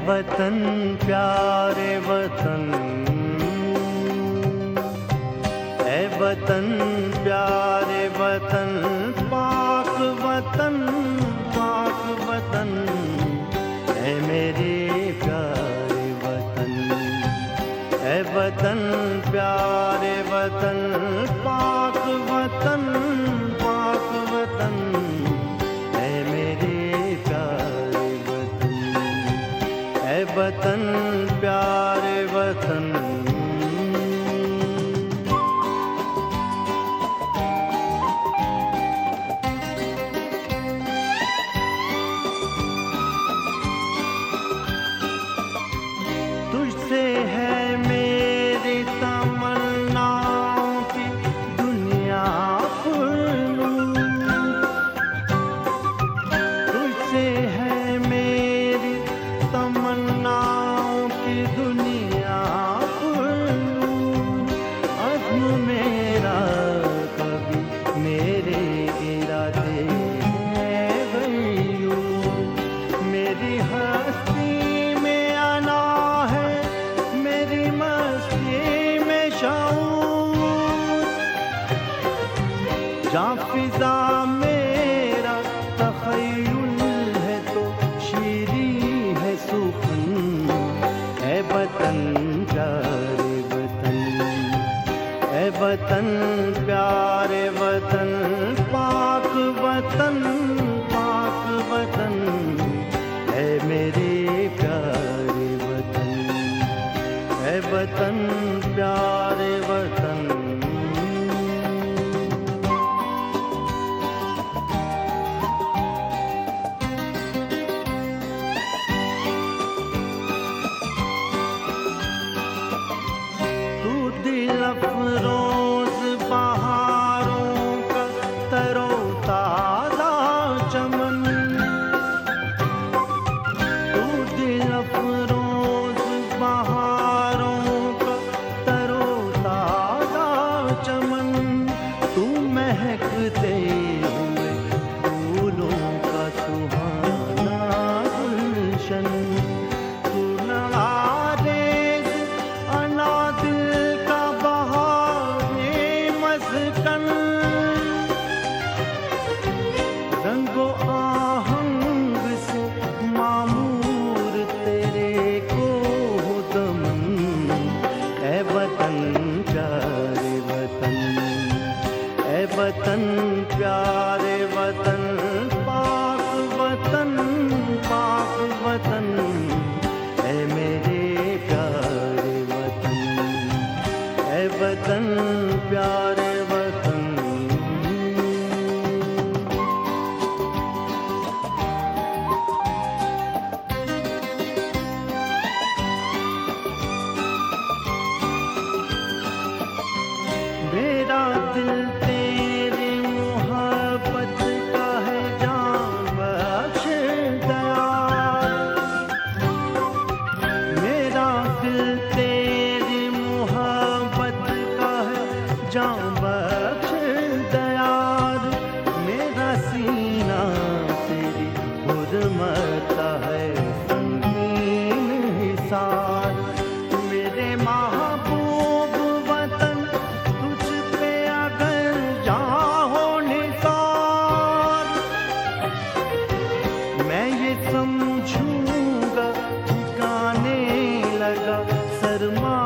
वतन प्यारे वतन, ऐ वतन प्यारे वतन, पाक वतन, पाक वतन, ऐ मेरे प्यारे वतन। ऐ वतन प्यारे वतन, पाक वतन, पाक वतन, ऐ मेरे प्यारे वतन। ऐ वतन प्यारे वतन। तुझसे है मेरी तमन्नाओं की दुनिया खुलूं, तुझसे है मेरी तमन्नाओं की दुनिया खुलूं। अज़्म मेरा कभी मेरे इरादे हैं गयूं, मेरी हस्ती में आना है, मेरी मस्ती में शऊर। जहाँ फिजा मेरा तख़य्युल है तो शीरी है सुखन। ऐ वतन प्यारे वतन, ऐ वतन प्यारे वतन, पाक वतन, पाक वतन, ऐ मेरे प्यारे वतन। ऐ वतन प्यारे वतन। तू दिल अफरोज बहारों का तरोताज़ा चमन, तू दिल अफरोज बहारों का तरोताज़ा चमन, तू महकते हुए फूलों का सुहाना गुलशन, तू नवाज़ेज़ अना दिल का बहारे मस्कन। रंगो आहंग से मामूर तेरे को हो दमन। ऐ वतन प्यारे वतन, ऐ वतन प्यारे वतन, पाक वतन, पाक वतन, ऐ मेरे प्यारे वतन। ऐ वतन प्यारे वतन। मेरा दिल तेरी मोहब्बत का है जान बख्श दयाल, मेरा दिल तेरी मोहब्बत का है जान बख्श दयाल। मेरा सीना तेरी हुर्मत का है संगीन हिसार। मेरे महबूब वतन तुझ पे अगर जाओ निसार, मैं ये समझूंगा ठिकाने लगा सरमा